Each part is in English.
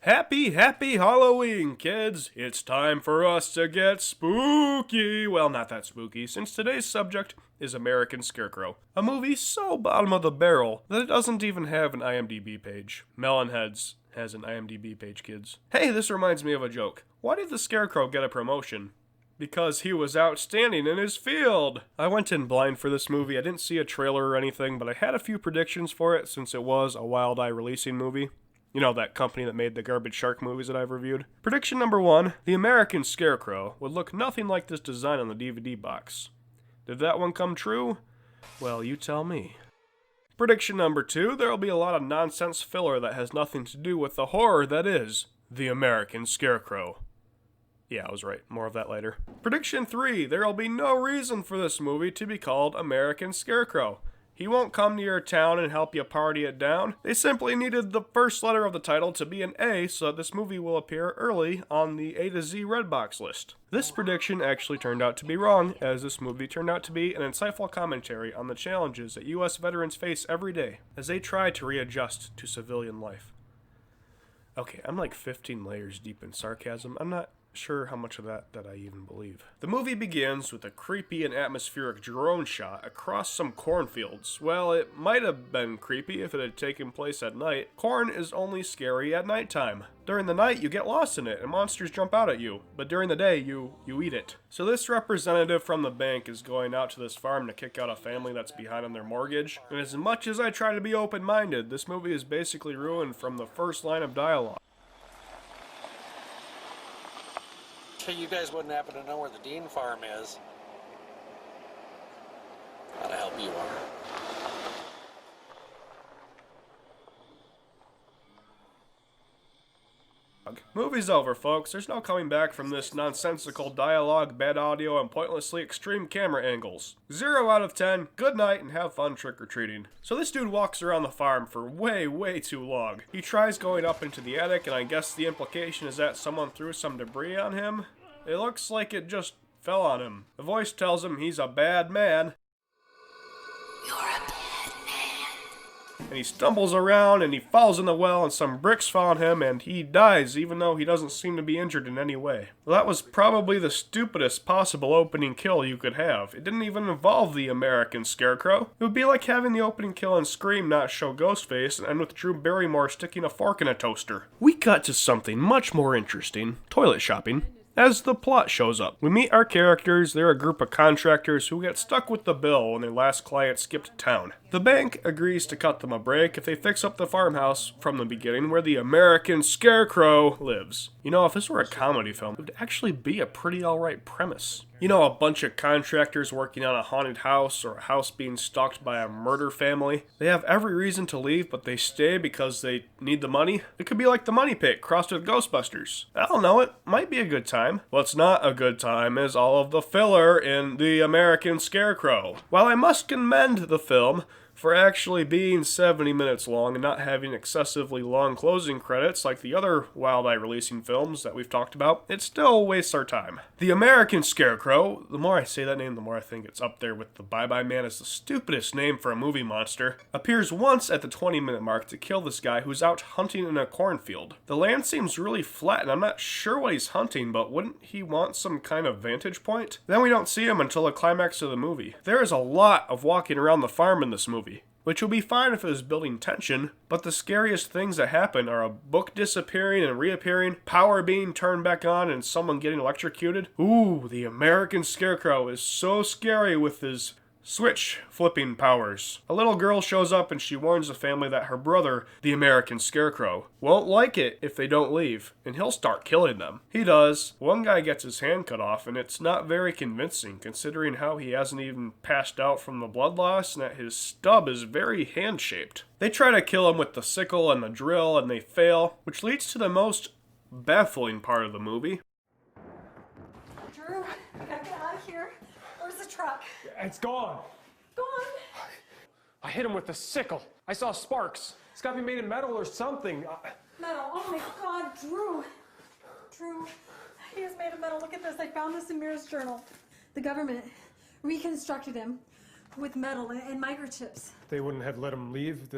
Happy Halloween, kids! It's time for us to get spooky! Well, not that spooky, since today's subject is American Scarecrow, a movie so bottom of the barrel that it doesn't even have an IMDb page. Melonheads has an IMDb page, kids. Hey, this reminds me of a joke. Why did the Scarecrow get a promotion? Because he was outstanding in his field! I went in blind for this movie. I didn't see a trailer or anything, but I had a few predictions for it since it was a Wild Eye releasing movie. You know, that company that made the Garbage Shark movies that I've reviewed. Prediction number 1, the American Scarecrow would look nothing like this design on the DVD box. Did that one come true? Well, you tell me. Prediction number 2, there'll be a lot of nonsense filler that has nothing to do with the horror that is the American Scarecrow. Yeah, I was right. More of that later. Prediction 3, there'll be no reason for this movie to be called American Scarecrow. He won't come to your town and help you party it down. They simply needed the first letter of the title to be an A so that this movie will appear early on the A to Z redbox list. This prediction actually turned out to be wrong, as this movie turned out to be an insightful commentary on the challenges that U.S. veterans face every day as they try to readjust to civilian life. Okay, I'm like 15 layers deep in sarcasm. I'm not sure how much of that I even believe. The movie begins with a creepy and atmospheric drone shot across some cornfields. Well, it might have been creepy if it had taken place at night. Corn is only scary at nighttime. During the night, you get lost in it and monsters jump out at you, but during the day, you eat it. So this representative from the bank is going out to this farm to kick out a family that's behind on their mortgage. And as much as I try to be open-minded, this movie is basically ruined from the first line of dialogue. You guys wouldn't happen to know where the Dean farm is. How to help you are. Movie's over, folks. There's no coming back from this nonsensical dialogue, bad audio, and pointlessly extreme camera angles. 0 out of 10, good night, and have fun trick-or-treating. So this dude walks around the farm for way too long. He tries going up into the attic, and I guess the implication is that someone threw some debris on him. It looks like it just fell on him. The voice tells him he's a bad man. You're a bad man. And he stumbles around and he falls in the well and some bricks fall on him and he dies even though he doesn't seem to be injured in any way. Well, that was probably the stupidest possible opening kill you could have. It didn't even involve the American Scarecrow. It would be like having the opening kill in Scream not show Ghostface and end with Drew Barrymore sticking a fork in a toaster. We cut to something much more interesting. Toilet shopping. As the plot shows up, we meet our characters. They're a group of contractors who get stuck with the bill when their last client skipped town. The bank agrees to cut them a break if they fix up the farmhouse from the beginning where the American Scarecrow lives. You know, if this were a comedy film, it would actually be a pretty alright premise. You know, a bunch of contractors working on a haunted house or a house being stalked by a murder family. They have every reason to leave, but they stay because they need the money. It could be like the Money Pit crossed with Ghostbusters. I don't know, it might be a good time. What's not a good time is all of the filler in The American Scarecrow. While I must commend the film for actually being 70 minutes long and not having excessively long closing credits like the other Wild Eye releasing films that we've talked about, it still wastes our time. The American Scarecrow, the more I say that name, the more I think it's up there with the Bye-Bye Man as the stupidest name for a movie monster, appears once at the 20-minute mark to kill this guy who's out hunting in a cornfield. The land seems really flat and I'm not sure what he's hunting, but wouldn't he want some kind of vantage point? Then we don't see him until the climax of the movie. There is a lot of walking around the farm in this movie, which would be fine if it was building tension, but the scariest things that happen are a book disappearing and reappearing, power being turned back on, and someone getting electrocuted. Ooh, the American Scarecrow is so scary with his switch flipping powers. A little girl shows up and she warns the family that her brother, the American Scarecrow, won't like it if they don't leave, and he'll start killing them. He does. One guy gets his hand cut off, and it's not very convincing considering how he hasn't even passed out from the blood loss and that his stub is very hand-shaped. They try to kill him with the sickle and the drill, and they fail, which leads to the most baffling part of the movie. Drew, we gotta get out of here. Where's the truck? It's gone. Gone. I hit him with the sickle. I saw sparks. It's got to be made of metal or something. Metal. Oh my God, Drew. Drew, he is made of metal. Look at this. I found this in Mira's journal. The government reconstructed him with metal and microchips. They wouldn't have let him leave.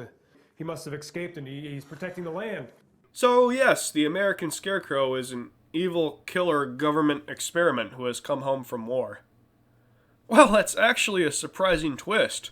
He must have escaped and he's protecting the land. So yes, the American Scarecrow is an evil killer government experiment who has come home from war. Well, that's actually a surprising twist.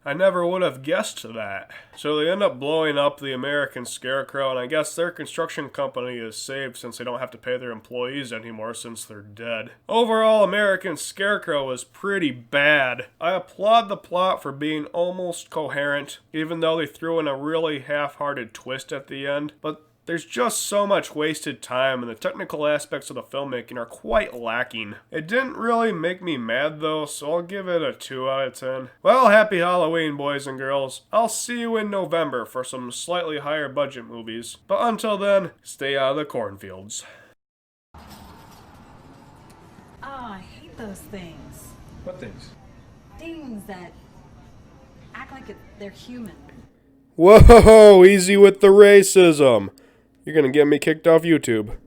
I never would have guessed that. So they end up blowing up the American Scarecrow, and I guess their construction company is saved since they don't have to pay their employees anymore since they're dead. Overall, American Scarecrow is pretty bad. I applaud the plot for being almost coherent, even though they threw in a really half-hearted twist at the end, but there's just so much wasted time, and the technical aspects of the filmmaking are quite lacking. It didn't really make me mad though, so I'll give it a 2 out of 10. Well, happy Halloween, boys and girls. I'll see you in November for some slightly higher budget movies. But until then, stay out of the cornfields. Oh, I hate those things. What things? Things that act like they're human. Whoa, easy with the racism. You're gonna get me kicked off YouTube.